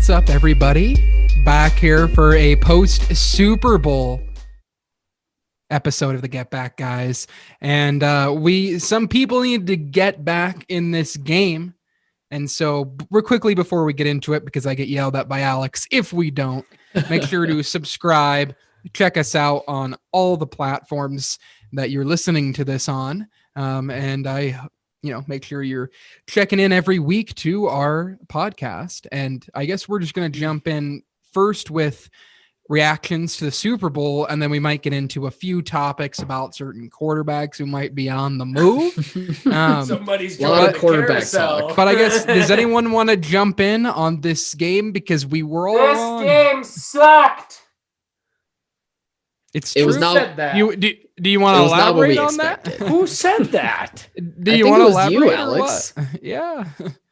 What's up, everybody? Back here for a post Super Bowl episode of the Get Back Guys. And some people need to get back in this game. And so real quickly before we get into it, because I get yelled at by Alex if we don't, make sure to subscribe. Check us out on all the platforms that you're listening to this on. And make sure you're checking in every week to our podcast. And I guess we're just going to jump in first with reactions to the Super Bowl, and then we might get into a few topics about certain quarterbacks who might be on the move. Somebody's drawing the quarterback talk. But I guess, does anyone want to jump in on this game? Because we were all This game sucked. It's It true. was not. Said that. Do you want to elaborate on that? Who said that? Do you think want it to was elaborate, you, or Alex. what? Yeah,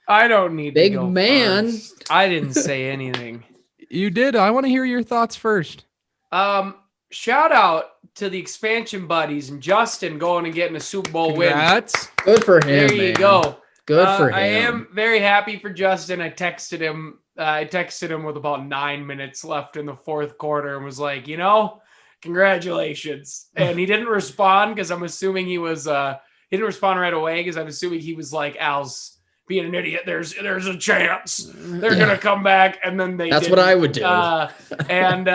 I don't need Big to go man. first. I didn't say anything. you did. I want to hear your thoughts first. Shout out to the expansion buddies and Justin going and getting a Super Bowl Congrats. Good for him. win. There you man. go. Good for him. I am very happy for Justin. I texted him with about 9 minutes left in the fourth quarter and was like, congratulations. And he didn't respond because I'm assuming he didn't respond right away because I'm assuming he was like, Al's being an idiot. There's a chance they're going to come back. And then That's didn't. what I would do. And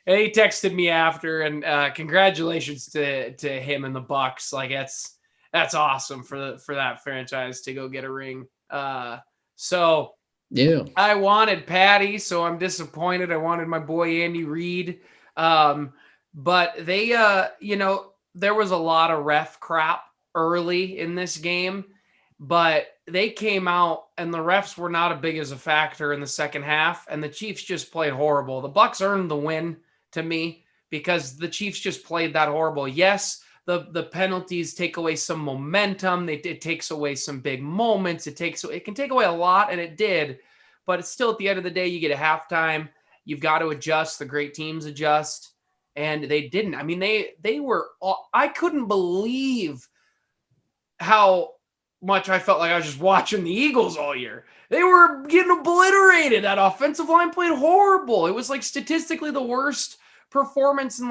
he texted me after and congratulations to him and the Bucks. Like that's awesome for that franchise to go get a ring. So Yeah. I wanted Patty, so I'm disappointed. I wanted my boy Andy Reid. But they, there was a lot of ref crap early in this game, but they came out and the refs were not as big as a factor in the second half, and the Chiefs just played horrible. The Bucks earned the win to me because the Chiefs just played that horrible. Yes, the penalties take away some momentum. It takes away some big moments. It can take away a lot, and it did. But it's still, at the end of the day, you get a halftime. You've got to adjust. The great teams adjust. And they didn't. I mean, they were – I couldn't believe how much I felt like I was just watching the Eagles all year. They were getting obliterated. That offensive line played horrible. It was like statistically the worst performance in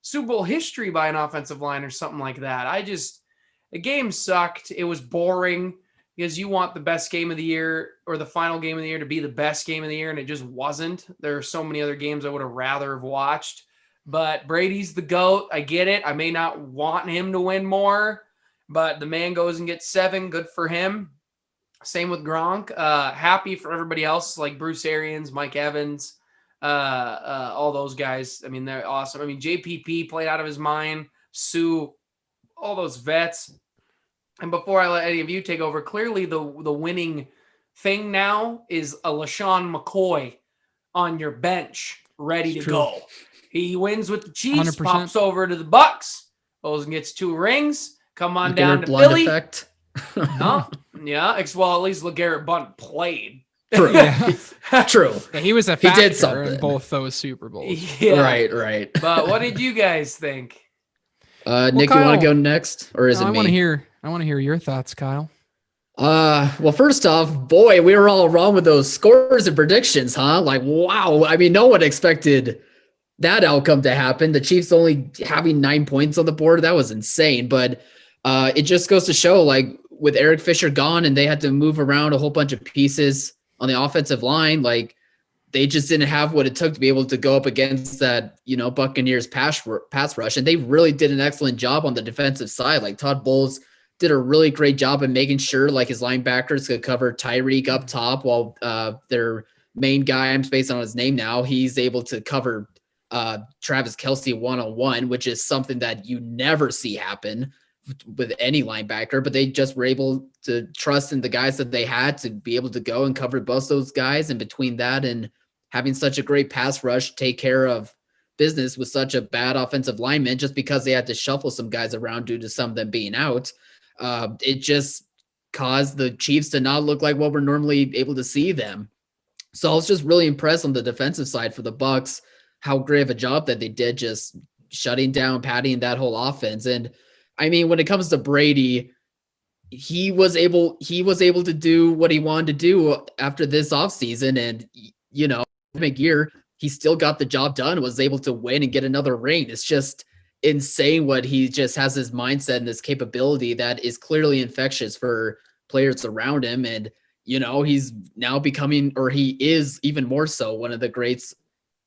Super Bowl history by an offensive line or something like that. The game sucked. It was boring because you want the best game of the year or the final game of the year to be the best game of the year, and it just wasn't. There are so many other games I would have rather have watched. But Brady's the GOAT. I get it. I may not want him to win more, but the man goes and gets 7. Good for him. Same with Gronk. Happy for everybody else like Bruce Arians, Mike Evans, all those guys. I mean, they're awesome. I mean, JPP played out of his mind. Sue, all those vets. And before I let any of you take over, clearly the winning thing now is a LaShawn McCoy on your bench, ready to go. He wins with the Chiefs, 100%. pops over to the Bucks, goes and gets 2 rings. Come on Beginner down to blood Philly. effect. No, yeah. Well, at least LeGarrette Blount played. True. Yeah. True. Yeah, he was a He factor did something. in both those Super Bowls. Yeah. Right. But what did you guys think? Nick, Kyle, you want to go next, or is No, it I me? want to hear your thoughts, Kyle. Well, first off, boy, we were all wrong with those scores and predictions, huh? Like, wow. I mean, no one expected that outcome to happen. The Chiefs only having 9 points on the board. That was insane. But it just goes to show, like, with Eric Fisher gone and they had to move around a whole bunch of pieces on the offensive line, like, they just didn't have what it took to be able to go up against that, Buccaneers pass rush. And they really did an excellent job on the defensive side. Like, Todd Bowles did a really great job of making sure, like, his linebackers could cover Tyreek up top while their main guy, I'm spacing on his name now, he's able to cover Travis Kelce one-on-one, which is something that you never see happen with any linebacker, but they just were able to trust in the guys that they had to be able to go and cover both those guys. And between that and having such a great pass rush, take care of business with such a bad offensive lineman, just because they had to shuffle some guys around due to some of them being out, it just caused the Chiefs to not look like what we're normally able to see them. So I was just really impressed on the defensive side for the Bucks, how great of a job that they did just shutting down Patty and that whole offense. And I mean, when it comes to Brady, he was able to do what he wanted to do after this offseason. And, you know, year, he still got the job done, was able to win and get another ring. It's just insane what he just has, his mindset and this capability that is clearly infectious for players around him. And, you know, he's now becoming, or he is even more so, one of the greats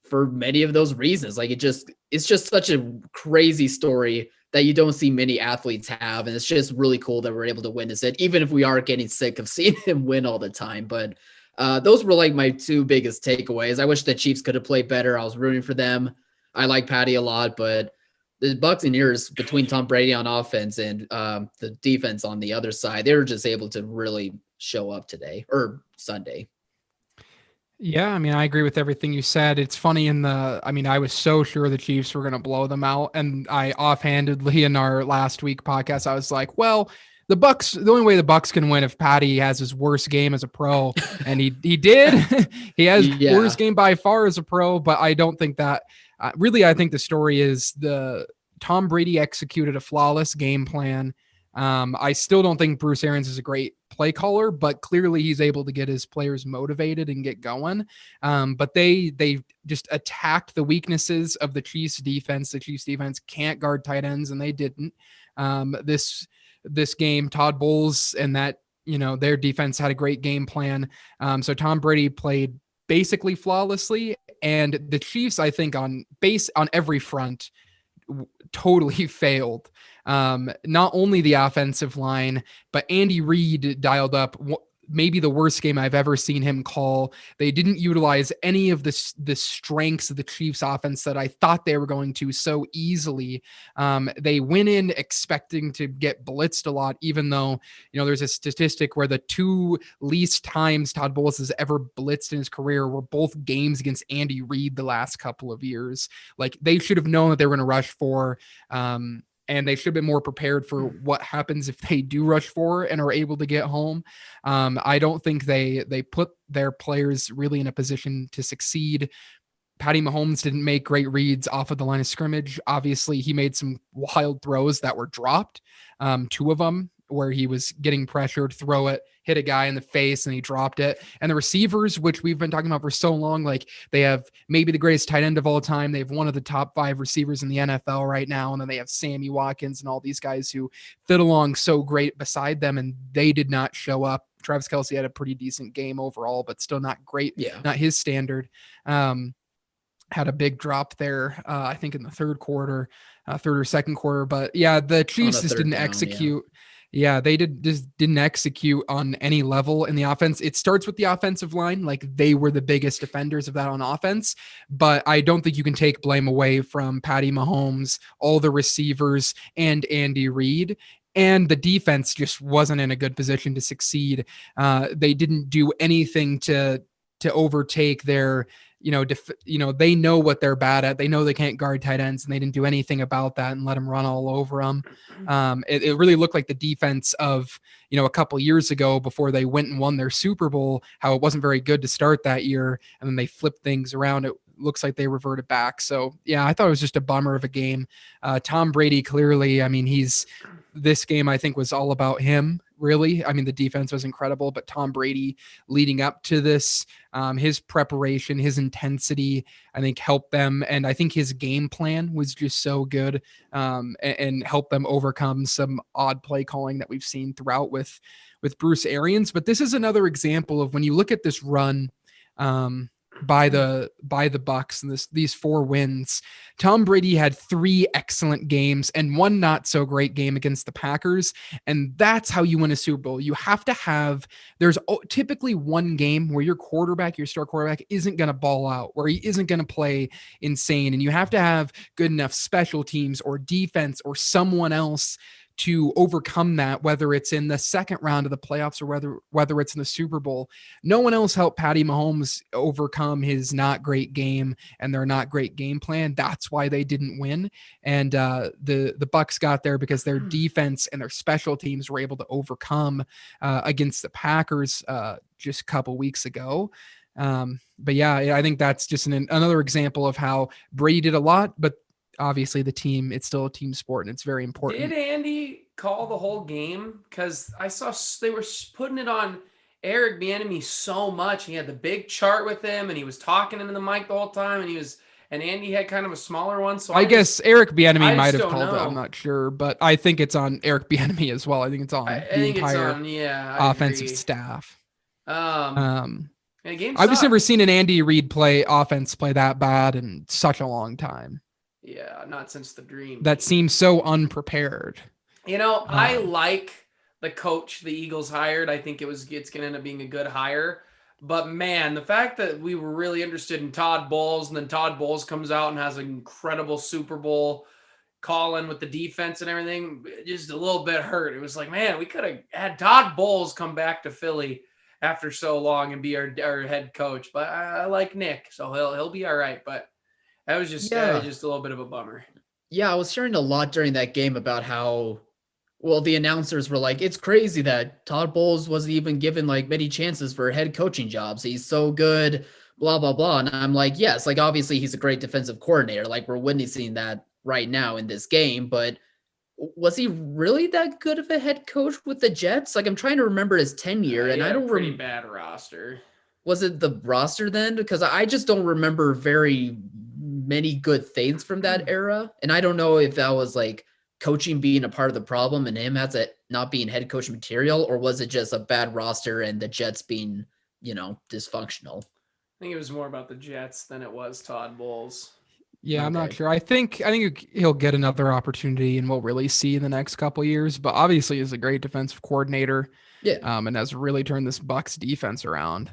for many of those reasons. Like, it's just such a crazy story that you don't see many athletes have. And it's just really cool that we're able to witness it, even if we are getting sick of seeing him win all the time. But those were like my two biggest takeaways. I wish the Chiefs could have played better. I was rooting for them. I like Patty a lot, but the Buccaneers, between Tom Brady on offense and the defense on the other side, they were just able to really show up today or Sunday. Yeah, I mean, I agree with everything you said. It's funny I was so sure the Chiefs were going to blow them out. And I offhandedly in our last week podcast, I was like, well, the only way the Bucs can win if Patty has his worst game as a pro. And he did. He has worst game by far as a pro, but I don't think that really, I think the story is Tom Brady executed a flawless game plan. I still don't think Bruce Arians is a great play caller, but clearly he's able to get his players motivated and get going. But they just attacked the weaknesses of the Chiefs defense. The Chiefs defense can't guard tight ends, and they didn't. This game, Todd Bowles and that, you know, their defense had a great game plan. So Tom Brady played basically flawlessly, and the Chiefs, I think, on every front, totally failed. Not only the offensive line, but Andy Reid dialed up maybe the worst game I've ever seen him call. They didn't utilize any of the strengths of the Chiefs offense that I thought they were going to so easily. They went in expecting to get blitzed a lot, even though, you know, there's a statistic where the two least times Todd Bowles has ever blitzed in his career were both games against Andy Reid the last couple of years. Like, they should have known that they were going to rush for, and they should have been more prepared for what happens if they do rush for and are able to get home. I don't think they put their players really in a position to succeed. Patty Mahomes didn't make great reads off of the line of scrimmage. Obviously, he made some wild throws that were dropped, two of them where he was getting pressured, throw it, hit a guy in the face, and he dropped it. And the receivers, which we've been talking about for so long, like, they have maybe the greatest tight end of all time. They have one of the top 5 receivers in the NFL right now. And then they have Sammy Watkins and all these guys who fit along so great beside them, and they did not show up. Travis Kelce had a pretty decent game overall, but still not great. Yeah. Not his standard. Had a big drop there, I think in the third or second quarter. But yeah, the Chiefs just didn't execute. Yeah, they didn't execute on any level in the offense. It starts with the offensive line. Like, they were the biggest defenders of that on offense, but I don't think you can take blame away from Patty Mahomes, all the receivers, and Andy Reid. And the defense just wasn't in a good position to succeed. They didn't do anything to overtake their, they know what they're bad at. They know they can't guard tight ends, and they didn't do anything about that and let them run all over them. It really looked like the defense of, a couple years ago before they went and won their Super Bowl, how it wasn't very good to start that year. And then they flipped things around. It looks like they reverted back. So yeah, I thought it was just a bummer of a game. Tom Brady, clearly, this game, I think, was all about him, really. The defense was incredible, but Tom Brady leading up to this, his preparation, his intensity, I think helped them. And I think his game plan was just so good, and helped them overcome some odd play calling that we've seen throughout with Bruce Arians. But this is another example of when you look at this run, by the Bucs and these 4 wins, Tom Brady had 3 excellent games and 1 not so great game against the Packers. And that's how you win a Super Bowl. You have to have, there's typically one game where your star quarterback isn't going to ball out, where he isn't going to play insane. And you have to have good enough special teams or defense or someone else to overcome that, whether it's in the second round of the playoffs or whether it's in the Super Bowl. No one else helped Patty Mahomes overcome his not great game and their not great game plan. That's why they didn't win. And the Bucs got there because their defense and their special teams were able to overcome against the Packers just a couple weeks ago. But yeah, I think that's just another example of how Brady did a lot, but obviously the team, it's still a team sport and it's very important. Did Andy call the whole game? Because I saw they were putting it on Eric Bieniemy so much. He had the big chart with him, and he was talking into the mic the whole time, and Andy had kind of a smaller one. So I guess Eric Bieniemy I might just have don't called it. know. I'm not sure, but I think it's on Eric Bieniemy as well. I think it's on I the think it's entire on. Yeah, I offensive agree. staff. And the game I've just sucked. never seen an Andy Reid offense play that bad in such a long time. Yeah, not since the dream. That seems so unprepared. You know, I like the coach the Eagles hired. I think it's going to end up being a good hire. But man, the fact that we were really interested in Todd Bowles, and then Todd Bowles comes out and has an incredible Super Bowl call-in with the defense and everything, just a little bit hurt. It was like, man, we could have had Todd Bowles come back to Philly after so long and be our head coach. But I like Nick, so he'll be all right. But that was just a little bit of a bummer. Yeah, I was hearing a lot during that game about how, well, the announcers were like, it's crazy that Todd Bowles wasn't even given like many chances for head coaching jobs. He's so good, blah, blah, blah. And I'm like, yes, like obviously he's a great defensive coordinator. Like we're witnessing that right now in this game, but was he really that good of a head coach with the Jets? Like I'm trying to remember his tenure, and I don't pretty bad roster. Was it the roster then? Because I just don't remember very many good things from that era. And I don't know if that was like coaching being a part of the problem and him as it not being head coach material, or was it just a bad roster and the Jets being, dysfunctional? I think it was more about the Jets than it was Todd Bowles. Yeah, Okay. I'm not sure. I think he'll get another opportunity, and we'll really see in the next couple of years. But obviously, he's a great defensive coordinator. Yeah. And has really turned this Bucs defense around.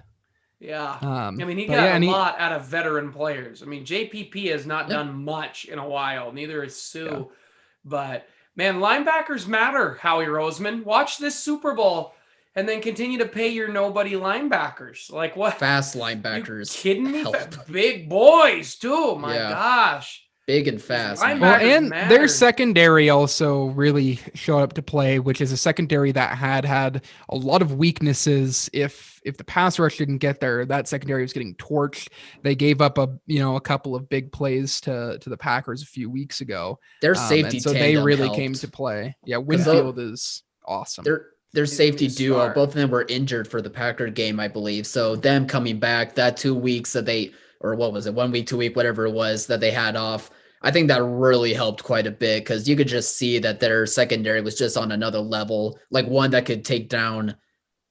Yeah. I mean, he got a lot out of veteran players. I mean, JPP has not done much in a while. Neither is Sue. Yeah. But, man, linebackers matter, Howie Roseman. Watch this Super Bowl and then continue to pay your nobody linebackers. Like what? Fast linebackers. You kidding me? Help. Big boys, too. My gosh. Big and fast. Linebackers Well, and matter. their secondary also really showed up to play, which is a secondary that had a lot of weaknesses. If the pass rush didn't get there, that secondary was getting torched. They gave up a couple of big plays to the Packers a few weeks ago. Their safety and so tandem they really helped. came to play. Yeah, Winfield is awesome. Their safety He's duo, smart. both of them were injured for the Packer game, I believe. So them coming back, that 2 weeks that or what was it, 1 week, 2 week, whatever it was that they had off, I think that really helped quite a bit because you could just see that their secondary was just on another level, like one that could take down,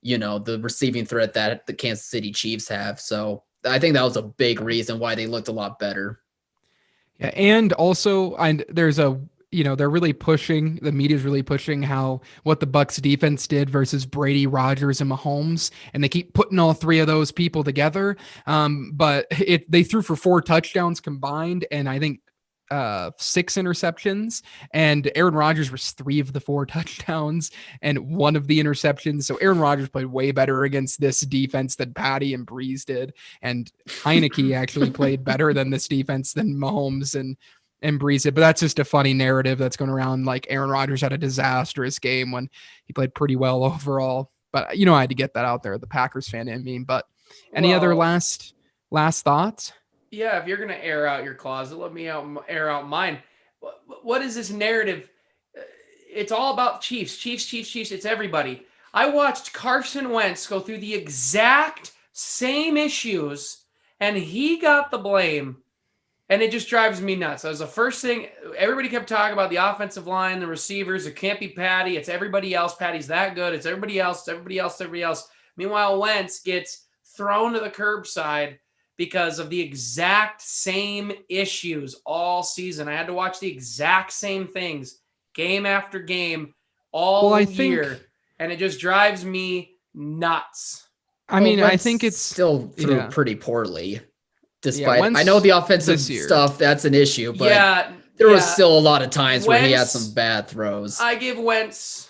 the receiving threat that the Kansas City Chiefs have. So I think that was a big reason why they looked a lot better. Yeah, and also, there's they're really pushing, the media's really pushing what the Bucs defense did versus Brady, Rodgers, and Mahomes, and they keep putting all three of those people together. But they threw for 4 touchdowns combined, and I think 6 interceptions, and Aaron Rodgers was 3 of the 4 touchdowns and 1 of the interceptions. So Aaron Rodgers played way better against this defense than Patty and Breeze did, and Heineke actually played better than this defense than Mahomes and Breeze did. But that's just a funny narrative that's going around, like Aaron Rodgers had a disastrous game when he played pretty well overall. But I had to get that out there, the Packers fan in me. But any other last thoughts? Yeah, if you're going to air out your closet, let me air out mine. What is this narrative? It's all about Chiefs. It's everybody. I watched Carson Wentz go through the exact same issues, and he got the blame, and it just drives me nuts. That was the first thing. Everybody kept talking about the offensive line, the receivers. It can't be Patty. It's everybody else. Patty's that good. It's everybody else. Meanwhile, Wentz gets thrown to the curbside because of the exact same issues all season. I had to watch the exact same things game after game all year, and it just drives me nuts. I think it's still threw pretty poorly. Despite, I know the offensive this year stuff, that's an issue, but there was still a lot of times where he had Wentz, some bad throws. I give Wentz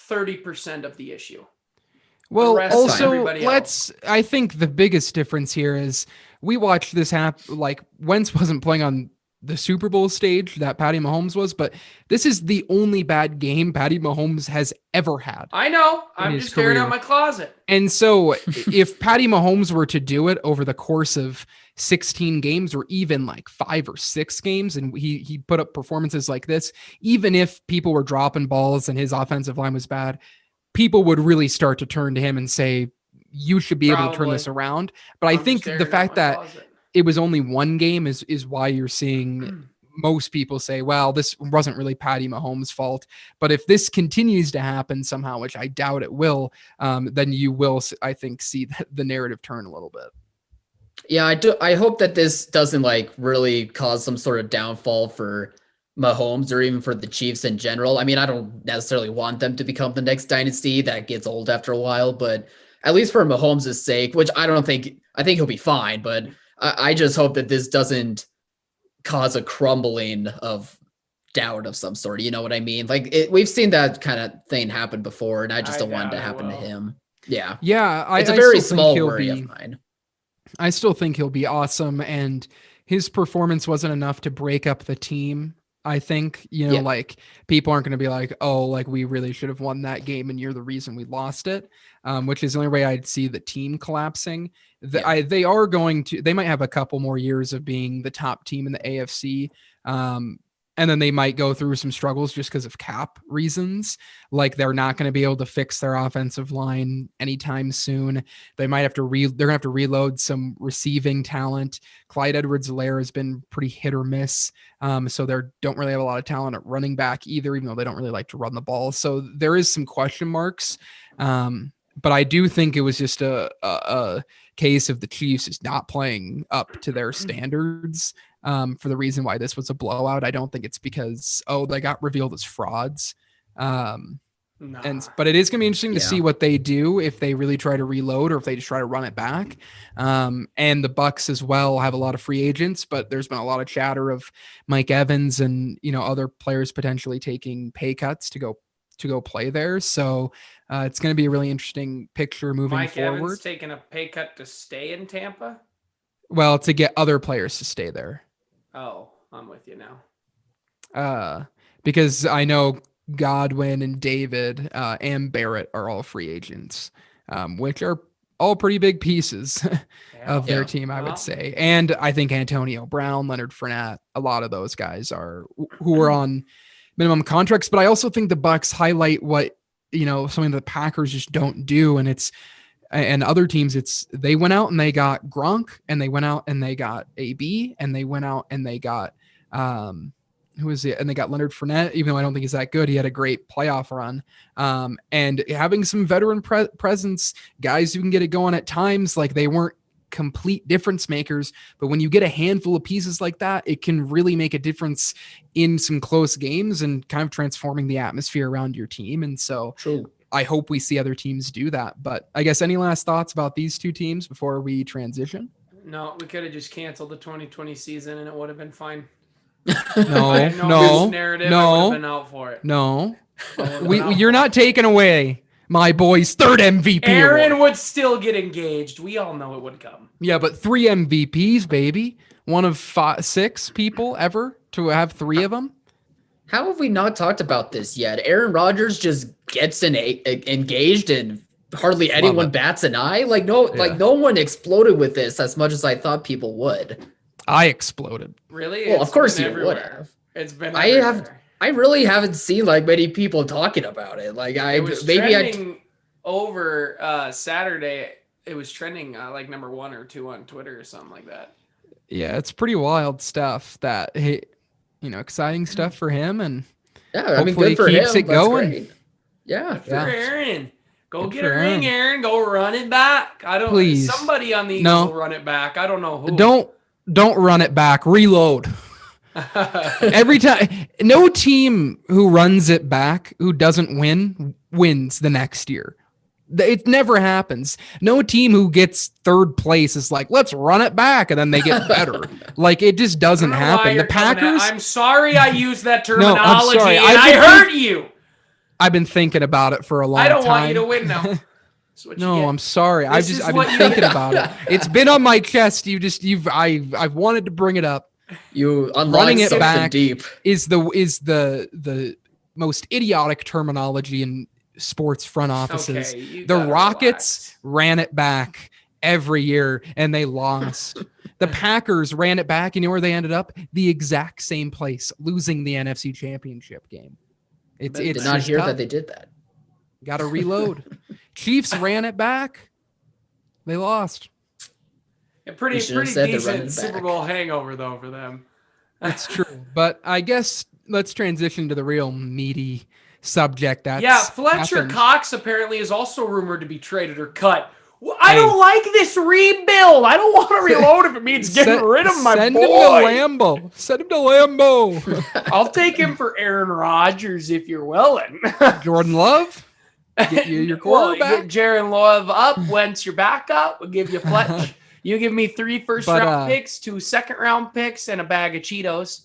30% of the issue. Well, also, I think the biggest difference here is we watched this happen. Like, Wentz wasn't playing on the Super Bowl stage that Patty Mahomes was, but this is the only bad game Patty Mahomes has ever had. I know. in I'm his just staring career. out my closet. And so if Patty Mahomes were to do it over the course of 16 games or even like 5 or 6 games, and he put up performances like this, even if people were dropping balls and his offensive line was bad, people would really start to turn to him and say, you should be able to turn this around. But I think the fact that it was only one game is why you're seeing most people say, well, this wasn't really Patty Mahomes' fault. But if this continues to happen somehow, which I doubt it will, then you will, I think, see the narrative turn a little bit. Yeah, I do. I hope that this doesn't like really cause some sort of downfall for Mahomes or even for the Chiefs in general. I mean, I don't necessarily want them to become the next dynasty. That gets old after a while, but at least for Mahomes' sake, which I think he'll be fine, but I just hope that this doesn't cause a crumbling of doubt of some sort. You know what I mean? Like we've seen that kind of thing happen before, and I just don't want it to happen to him. Yeah. Yeah. It's a very small worry of mine. I still think he'll be awesome, and his performance wasn't enough to break up the team. I think, like people aren't going to be like, oh, like we really should have won that game and you're the reason we lost it, which is the only way I'd see the team collapsing. They are going to, they might have a couple more years of being the top team in the AFC. And then they might go through some struggles just because of cap reasons. Like they're not going to be able to fix their offensive line anytime soon. They might have to they're going to have to reload some receiving talent. Clyde Edwards-Helaire has been pretty hit or miss. So they don't really have a lot of talent at running back either, even though they don't really like to run the ball. So there is some question marks. But I do think it was just a case of the Chiefs is not playing up to their standards. For the reason why this was a blowout. I don't think it's because, they got revealed as frauds. But it is going to be interesting to see what they do, if they really try to reload or if they just try to run it back. And the Bucks as well have a lot of free agents, but there's been a lot of chatter of Mike Evans and, other players potentially taking pay cuts to go play there. So it's going to be a really interesting picture moving forward. Mike Evans taking a pay cut to stay in Tampa? Well, to get other players to stay there. Oh, I'm with you now. Because I know Godwin and David and Barrett are all free agents, which are all pretty big pieces of their team, I would say. And I think Antonio Brown, Leonard Fournette, a lot of those guys who are on minimum contracts. But I also think the Bucks highlight what, something that the Packers just don't do. And other teams, they went out and they got Gronk, and they went out and they got AB, and they went out and they got who is it? And they got Leonard Fournette, even though I don't think he's that good. He had a great playoff run. And having some veteran presence, guys who can get it going at times, like they weren't complete difference makers, but when you get a handful of pieces like that, it can really make a difference in some close games and kind of transforming the atmosphere around your team. And so True. I hope we see other teams do that. But I guess any last thoughts about these two teams before we transition? No, we could have just canceled the 2020 season and it would have been fine. No. I would have been out for it. No. You're not taking away my boy's third MVP. Aaron award. would still get engaged. We all know it would come. Yeah, but 3 MVPs, baby. One of 6 people ever to have 3 of them. How have we not talked about this yet? Aaron Rodgers just gets engaged and hardly anyone bats an eye. Like no one exploded with this as much as I thought people would. I exploded. Really? Well, of course you would have. It's been. I really haven't seen like many people talking about it. Like trending over Saturday. It was trending like number 1 or 2 on Twitter or something like that. Yeah, it's pretty wild stuff. That exciting stuff for him, and good for keeps him. it going. Great. Yeah, good for Aaron. Go get a ring, Aaron. Go run it back. I don't. Please. Somebody on the Eagles will run it back. I don't know who. Don't run it back. Reload. Every time, no team who runs it back who doesn't win wins the next year. It never happens. No team who gets 3rd place is like, let's run it back, and then they get better. Like it just doesn't happen. The Packers. I'm sorry I used that terminology. I'm sorry. And I hurt you. I've been thinking about it for a long time. I don't want you to win now. No, I'm sorry. I've been thinking about it. It's been on my chest. I've wanted to bring it up. You unlock Running it something back deep. is the most idiotic terminology in sports front offices. Okay, you The gotta Rockets relax. ran it back every year and they lost. The Packers ran it back, and you know where they ended up? The exact same place, losing the NFC Championship game. It's Did Did it's not just hear tough. that they did that. Got to reload. Chiefs ran it back. They lost. A pretty You should have pretty said they're running decent it Super back. Bowl hangover though for them. It's true. But I guess let's transition to the real meaty subject. That's Yeah, Fletcher happened. Cox apparently is also rumored to be traded or cut. Well, I Hey. don't like this rebuild. I don't want to reload if it means getting rid of my Send boy. him to Lambeau. Send him to Lambeau. I'll take him for Aaron Rodgers if you're willing. Jordan Love. Get you your Well, quarterback. get Jaron Love up. Wentz your backup. We'll give you Fletch. You give me 3 first-round picks, 2 second-round picks, and a bag of Cheetos.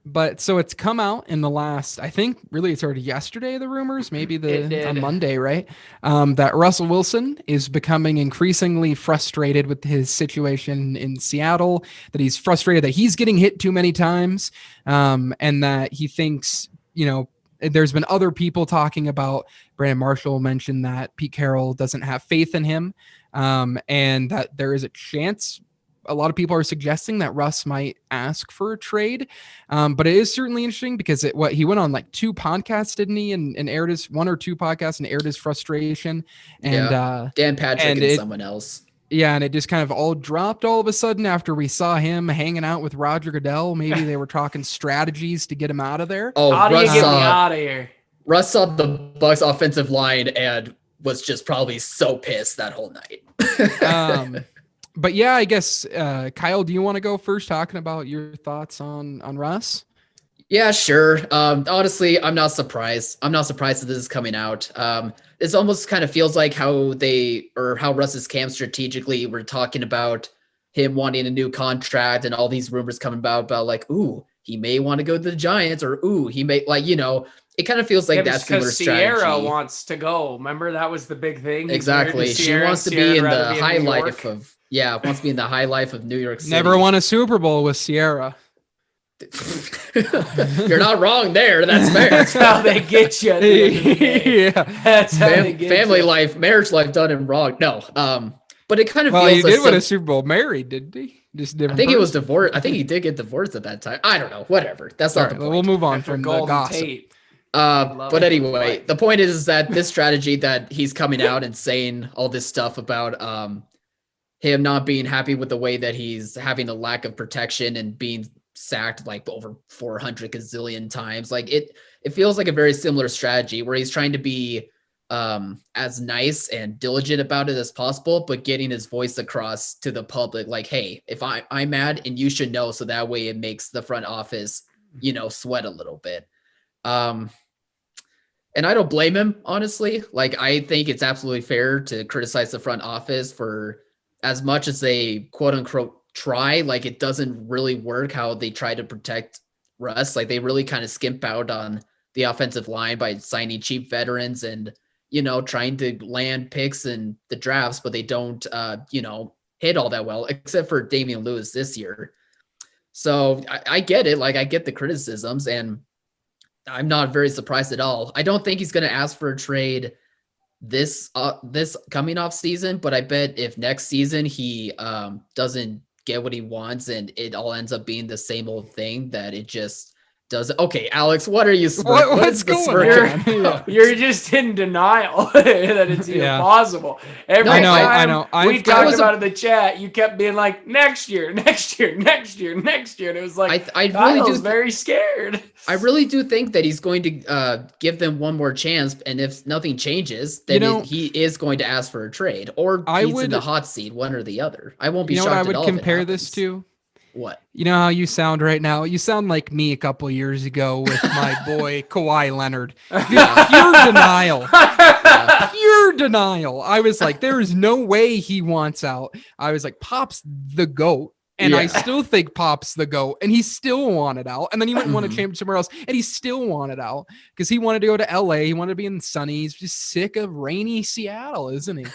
But so it's come out in the last, I think really it started yesterday, the rumors, maybe It did. on Monday, right? That Russell Wilson is becoming increasingly frustrated with his situation in Seattle, that he's frustrated that he's getting hit too many times, and that he thinks, there's been other people talking about. Brandon Marshall mentioned that Pete Carroll doesn't have faith in him, and that there is a chance. A lot of people are suggesting that Russ might ask for a trade, but it is certainly interesting because he went on like 2 podcasts, didn't he? And aired his 1 or 2 podcasts and aired his frustration. And Dan Patrick and someone else. Yeah, and it just kind of all dropped all of a sudden after we saw him hanging out with Roger Goodell. Maybe they were talking strategies to get him out of there. Oh, How do you Russ get me saw, out of here? Russ saw the Bucks offensive line and was just probably so pissed that whole night. But yeah, I guess Kyle, do you want to go first, talking about your thoughts on Russ? Yeah, sure. Honestly, I'm not surprised. I'm not surprised that this is coming out. This almost kind of feels like how Russ's camp strategically were talking about him wanting a new contract and all these rumors coming about like, ooh, he may want to go to the Giants, or ooh, he may it kind of feels like that similar strategy. Sierra wants to go. Remember, that was the big thing. Exactly. She wants to be in the high life of wants to be in the high life of New York City. Never won a Super Bowl with Sierra. You're not wrong there. That's fair. That's how they get you. Yeah. That's how they get family you. life, marriage life done him wrong. No. But it kind of Well, feels he did win a Super Bowl married, didn't he? Just different. I think he was divorced. I think he did get divorced at that time. I don't know. Whatever. That's not the point. We'll move on After from the Golden gossip. Tate. But anyway, the point is that this strategy that he's coming out and saying all this stuff about him not being happy with the way that he's having a lack of protection and being sacked like over 400 gazillion times. Like it feels like a very similar strategy where he's trying to be as nice and diligent about it as possible, but getting his voice across to the public like, hey, if I'm mad and you should know, so that way it makes the front office, sweat a little bit. And I don't blame him, honestly. Like, I think it's absolutely fair to criticize the front office for as much as they quote unquote try, like it doesn't really work how they try to protect Russ. Like they really kind of skimp out on the offensive line by signing cheap veterans and, trying to land picks in the drafts, but they don't, hit all that well, except for Damian Lewis this year. So I get it. Like I get the criticisms and I'm not very surprised at all. I don't think he's going to ask for a trade this coming off season, but I bet if next season he doesn't get what he wants and it all ends up being the same old thing, that it just does. Okay, Alex, what are you? What's going on? You're just in denial that it's even possible. Every I know. We talked about it in the chat. You kept being like, next year, and it was like I really was very scared. I really do think that he's going to give them one more chance, and if nothing changes, then he is going to ask for a trade, or he's in the hot seat, one or the other. I won't be shocked at all. You know what I would compare this to? What? You know how you sound right now? You sound like me a couple years ago with my boy Kawhi Leonard. Pure denial. Pure denial. I was like, there is no way he wants out. I was like, Pop's the GOAT. And I Yeah. still think Pop's the GOAT, and he still wanted out. And then he went and won a Mhm. championship somewhere else, and he still wanted out because he wanted to go to LA. He wanted to be in sunny. He's just sick of rainy Seattle, isn't he?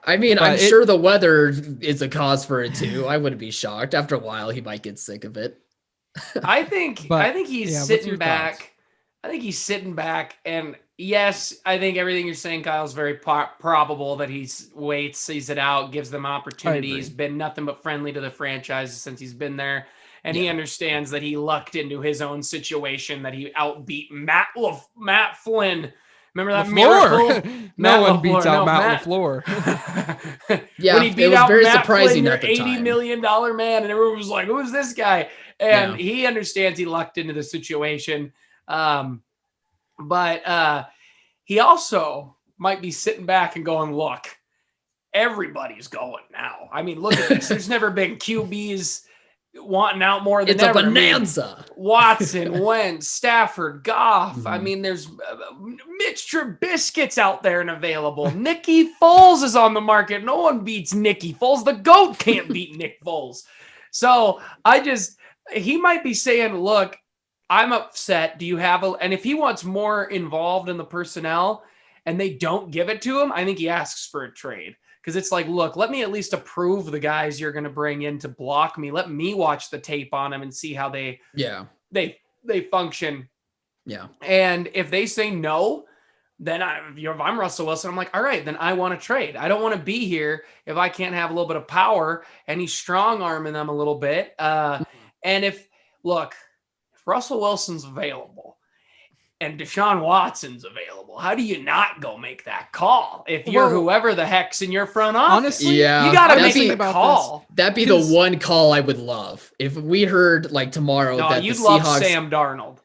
I mean, But I'm it- sure the weather is a cause for it too. I wouldn't be shocked. After a while, he might get sick of it. I think But, he's yeah, what's sitting your back. thoughts? I think he's sitting back, and yes, I think everything you're saying, Kyle, is very probable that he's waits, sees it out, gives them opportunity. agree. He's been nothing but friendly to the franchise since he's been there, and he Yeah. understands that he lucked into his own situation, that he outbeat Matt Flynn. Remember that miracle? LaFleur. No Matt one beats LaFleur. out No, Matt LaFleur. Yeah, when he it beat was out very Matt surprising Flynn, at the $80 time. million man, and everyone was like, "Who's this guy?" And Yeah. he understands he lucked into the situation. But he also might be sitting back and going, "Look, everybody's going now. I mean, look at this. There's never been QBs wanting out more than It's a ever. I mean, bonanza. Watson, Wentz, Stafford, Goff. I Mhm. mean, there's Mitch Trubisky's out there and available. Nicky Foles is on the market. No one beats Nicky Foles. The GOAT can't beat Nick Foles. So he might be saying, look, I'm upset. Do you have and if he wants more involved in the personnel and they don't give it to him, I think he asks for a trade. Because it's like, look, let me at least approve the guys you're going to bring in to block me. Let me watch the tape on them and see how they function. Yeah. And if they say no, then if I'm Russell Wilson, I'm like, all right, then I want to trade. I don't want to be here if I can't have a little bit of power. And he's strong arming them a little bit. And if Russell Wilson's available and Deshaun Watson's available, how do you not go make that call if you're Well, whoever the heck's in your front office? honestly, Yeah. you got to that'd make be- the call. That'd be the 'Cause- one call I would love. If we heard like tomorrow No, that the you'd love Seahawks Sam Darnold.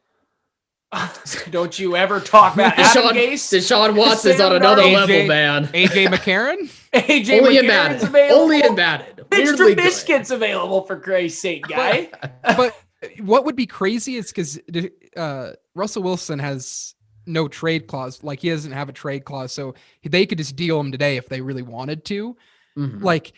Don't you ever talk about Adam Gase? Deshaun Watson's Sam on another Darnold. level, AJ man. AJ McCarron. AJ Only in McCarron's Madden. available. Only in Madden. Mitch Weirdly good. Trubisky's available for Christ's sake, guy. But what would be crazy is because Russell Wilson has no trade clause. Like he doesn't have a trade clause, so they could just deal him today if they really wanted to. Mhm. Like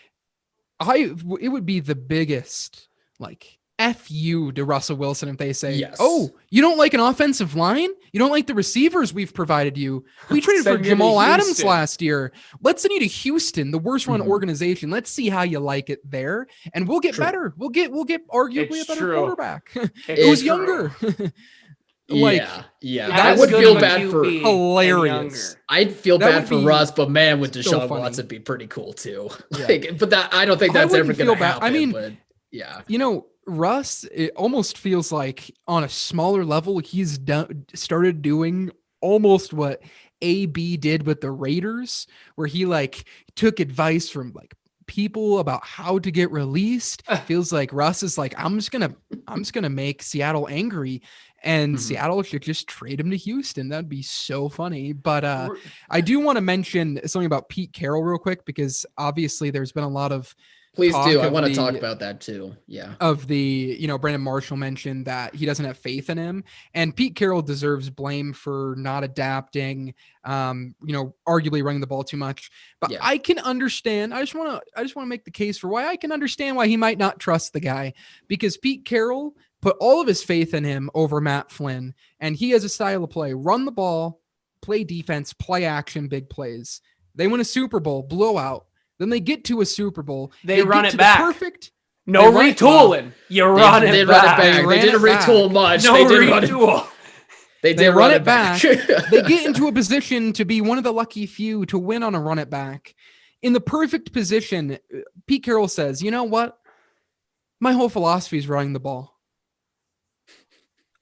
it would be the biggest like FU to Russell Wilson if they say, Yes. "Oh, you don't like an offensive line? You don't like the receivers we've provided you? We traded for Send you to Jamal Adams Houston." last year. Let's send you to Houston, the worst run Mhm. organization. Let's see how you like it there, and we'll get True. better. We'll get arguably It's a better true. quarterback It's who's true. younger." Like yeah. Not I as would good feel of a bad for. QB and Hilarious. younger. I'd feel That bad would for be Russ, but man, with so Deshaun funny. Watson, be pretty cool too. Yeah. Like, but that I don't think I that's ever wouldn't going to feel bad. happen. I mean, but yeah, you know, Russ, it almost feels like on a smaller level, he's started doing almost what AB did with the Raiders, where he like took advice from like people about how to get released. Feels like Russ is like, I'm just gonna make Seattle angry, and Mhm. Seattle should just trade him to Houston. That'd be so funny. But I do want to mention something about Pete Carroll real quick, because obviously there's been a lot of please talk do. I of want to the- talk about that too. Yeah. Brandon Marshall mentioned that he doesn't have faith in him, and Pete Carroll deserves blame for not adapting, arguably running the ball too much. But Yeah. I can understand. I just want to make the case for why I can understand why he might not trust the guy, because Pete Carroll put all of his faith in him over Matt Flynn, and he has a style of play: run the ball, play defense, play action, big plays. They win a Super Bowl blowout. Then they get to a Super Bowl. They run get it to the back. Perfect. No They run it- retooling. You run they it run back. it back. They ran didn't it back. retool much. No they did run it. retool. They They did run run it back. back. They get into a position to be one of the lucky few to win on a run it back. In the perfect position, Pete Carroll says, you know what? My whole philosophy is running the ball.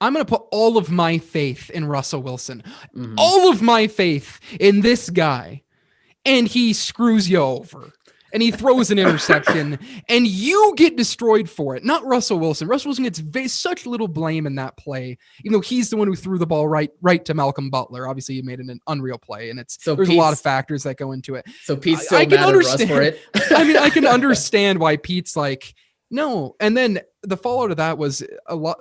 I'm going to put all of my faith in Russell Wilson, Mhm. all of my faith in this guy, and he screws you over. And he throws an interception, and you get destroyed for it. Not Russell Wilson. Russell Wilson gets such little blame in that play, even though he's the one who threw the ball right to Malcolm Butler. Obviously, he made an unreal play, and So there's a lot of Pete's- factors that go into it. So Pete's still I can mad at Russ understand- for it. I mean, I can understand why Pete's like, No, and then the fallout of that was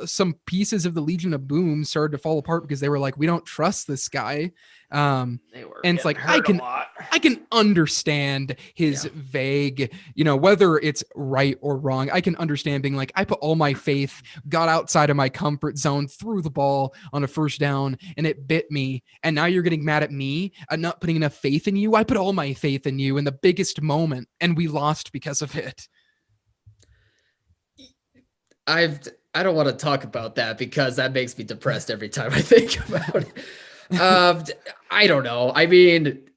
some pieces of the Legion of Boom started to fall apart because they were like, we don't trust this guy. They were And it's like, hurt a lot. I can understand his vague, whether it's right or wrong. I can understand being like, I put all my faith, got outside of my comfort zone, threw the ball on a first down, and it bit me. And now you're getting mad at me. I'm not putting enough faith in you. I put all my faith in you in the biggest moment, and we lost because of it. I don't want to talk about that because that makes me depressed every time I think about it. I don't know. I mean,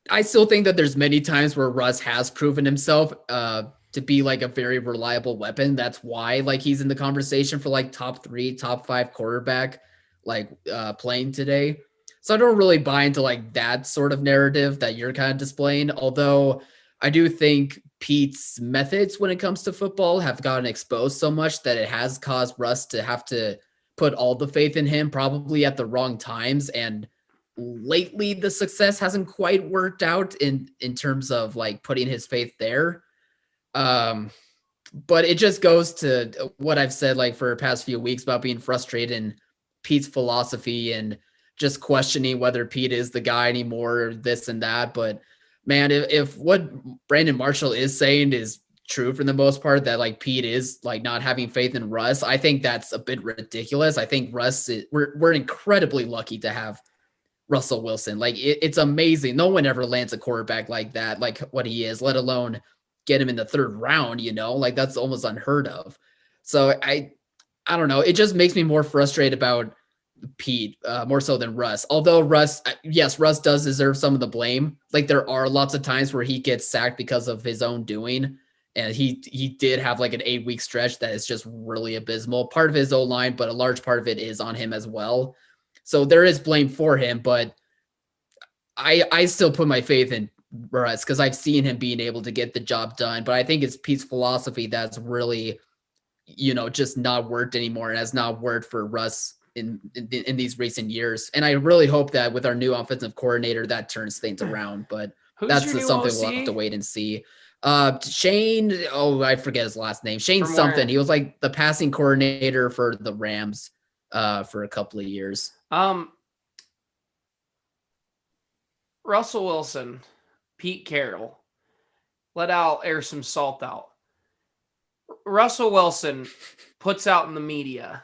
I still think that there's many times where Russ has proven himself to be like a very reliable weapon. That's why like he's in the conversation for like top 3, top 5 quarterback like playing today. So I don't really buy into like that sort of narrative that you're kind of displaying. Although I do think Pete's methods when it comes to football have gotten exposed so much that it has caused Russ to have to put all the faith in him probably at the wrong times. And lately the success hasn't quite worked out in terms of like putting his faith there. But it just goes to what I've said like for the past few weeks about being frustrated in Pete's philosophy and just questioning whether Pete is the guy anymore, or this and that. But man, if what Brandon Marshall is saying is true for the most part, that like Pete is like not having faith in Russ, I think that's a bit ridiculous. I think we're incredibly lucky to have Russell Wilson. Like it's amazing. No one ever lands a quarterback like that, like what he is, let alone get him in the 3rd round, like that's almost unheard of. So I don't know. It just makes me more frustrated about Pete more so than Russ. Although Russ does deserve some of the blame. Like there are lots of times where he gets sacked because of his own doing. And he did have like an 8-week stretch that is just really abysmal. Part of his O-line, but a large part of it is on him as well. So there is blame for him, but I still put my faith in Russ because I've seen him being able to get the job done. But I think it's Pete's philosophy that's really, just not worked anymore and has not worked for Russ in these recent years. And I really hope that with our new offensive coordinator, that turns things around. But that's something we'll have to wait and see. Shane, I forget his last name. Shane From something. where? He was like the passing coordinator for the Rams for a couple of years. Russell Wilson, Pete Carroll, let out air some salt out. Russell Wilson puts out in the media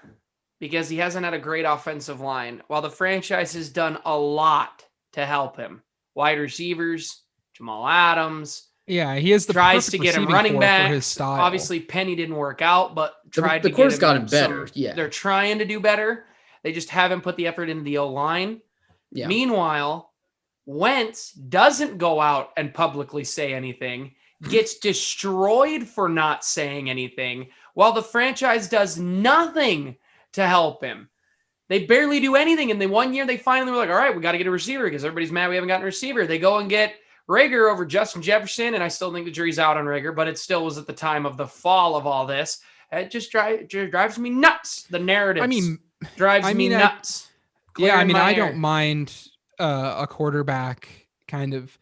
because he hasn't had a great offensive line, while the franchise has done a lot to help him. Wide receivers, Jamal Adams. Yeah, he is the tries to get him running back. His style. Obviously, Penny didn't work out, but tried the to course get got him better. Yeah, they're trying to do better. They just haven't put the effort into the O-line. Yeah. Meanwhile, Wentz doesn't go out and publicly say anything, gets destroyed for not saying anything, while the franchise does nothing to help him. They barely do anything. And then one year they finally were like, all right, we got to get a receiver because everybody's mad we haven't gotten a receiver. They go and get Rager over Justin Jefferson, and I still think the jury's out on Rager, but it still was at the time of the fall of all this. It just drives me nuts. The narrative drives me nuts. I don't mind a quarterback kind of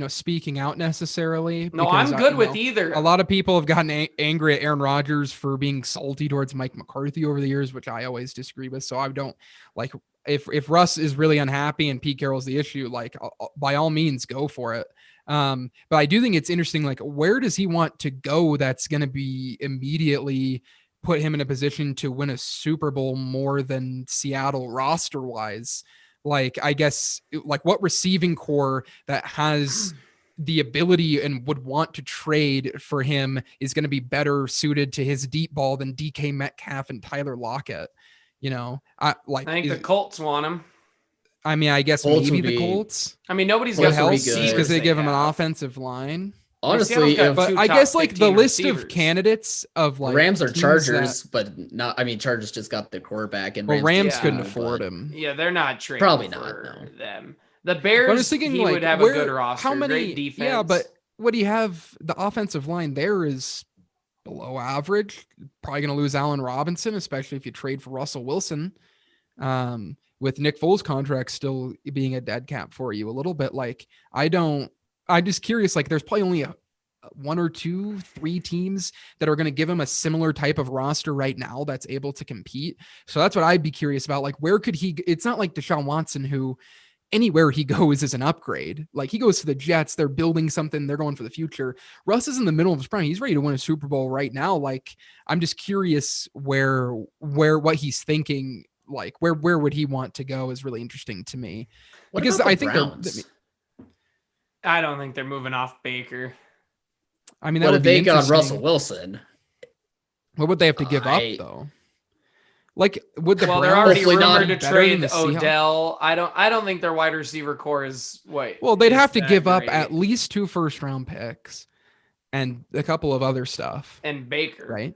speaking out necessarily. No, I'm good with either. A lot of people have gotten angry at Aaron Rodgers for being salty towards Mike McCarthy over the years, which I always disagree with. So I don't like if Russ is really unhappy and Pete Carroll's the issue, like by all means go for it. But I do think it's interesting, like where does he want to go that's going to be immediately put him in a position to win a Super Bowl more than Seattle roster wise? Like, I guess, like what receiving core that has the ability and would want to trade for him is going to be better suited to his deep ball than DK Metcalf and Tyler Lockett. I think the Colts want him. I mean, I guess Colts maybe the Colts. I mean, nobody's got help receivers because they give him an offensive line. Honestly, but I guess like the list of candidates of like Rams or Chargers, but not. I mean, Chargers just got their quarterback, and Rams couldn't afford him. Yeah, they're not trading. Probably for not. them. The Bears. I was thinking he like, would have a good roster. How many? Great defense. Yeah, but what do you have? The offensive line there is below average. Probably going to lose Allen Robinson, especially if you trade for Russell Wilson. With Nick Foles' contract still being a dead cap for you a little bit. Like I'm just curious, like there's probably only 1 or 2, 3 teams that are going to give him a similar type of roster right now that's able to compete. So that's what I'd be curious about. Like, where could he? It's not like Deshaun Watson, who anywhere he goes is an upgrade. Like, he goes to the Jets, they're building something, they're going for the future. Russ is in the middle of his prime. He's ready to win a Super Bowl right now. Like, I'm just curious what he's thinking. Like, where would he want to go is really interesting to me. What Because about the I think Browns? I don't think they're moving off Baker. I mean, that What would if be they got interesting. Russell Wilson? What would they have to give up though? Like, would the Well, Browns they're already Hopefully not rumored to better trade than the Seahawks? Odell. I don't think their wide receiver core is Well, they'd is have to that give up great. at least 2 first-round picks and a couple of other stuff, and Baker. right?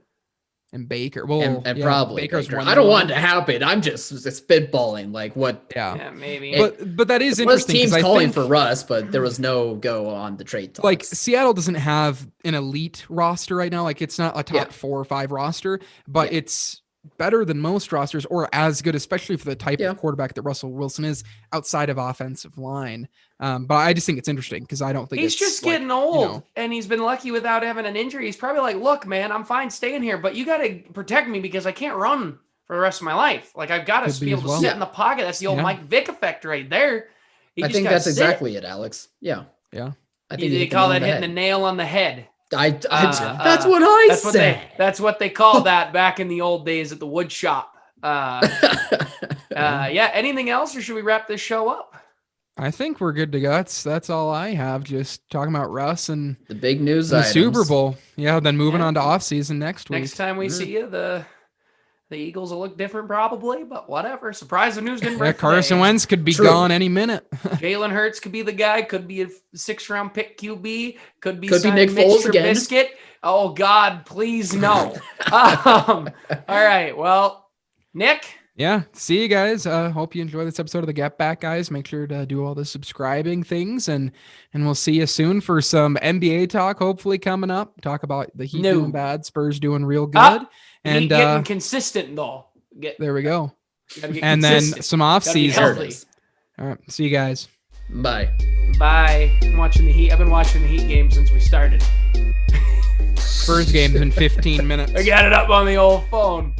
And Baker, well, And yeah, probably Baker's Baker. one I don't more. want it to happen. I'm just spitballing. Like what? Yeah, Yeah, maybe. but that is There was interesting. 'cause teams I calling think, for Russ, but there was no go on the trade talks. like, Seattle doesn't have an elite roster right now. Like, it's not a top Yeah. 4 or 5 roster, but it's better than most rosters, or as good, especially for the type Yeah. of quarterback that Russell Wilson is outside of offensive line. But I just think it's interesting because I don't think He's it's just like, getting old, you know, and he's been lucky without having an injury. He's probably like, "Look, man, I'm fine staying here, but you got to protect me because I can't run for the rest of my life. Like, I've got Could to be be as able to well. sit Yeah. in the pocket." That's the old Yeah. Mike Vick effect right there. You I just think gotta that's sit. exactly it, Alex. Yeah. Yeah. I They hit the call nail on that the hitting the head. nail on the head. That's what I That's what said. that's what they called that back in the old days at the wood shop. Yeah. Anything else, or should we wrap this show up? I think we're good to go. That's all I have. Just talking about Russ and The big news the items. Super Bowl. Yeah. Then moving Yeah. on to off season next week. Next time we Mhm. see you, the Eagles will look different probably, but whatever. Surprise! The news didn't Yeah, break. Carson today. Wentz could be True. gone any minute. Jalen Hurts could be the guy. Could be a 6th-round pick QB. Could be Could be signing Nick Mitch Foles again. Trubisky. Oh God, please no. All right. Well, Nick. Yeah. See you guys. Hope you enjoy this episode of the Get Back, guys. Make sure to do all the subscribing things, and we'll see you soon for some NBA talk. Hopefully coming up. Talk about the Heat No. doing bad, Spurs doing real good, And and getting consistent though. there we go. Gotta get And then consistent. some off Gotta be season. There it healthy. is. All right. See you guys. Bye. Bye. I'm watching the Heat. I've been watching the Heat game since we started. Spurs game's in 15 minutes. I got it up on the old phone.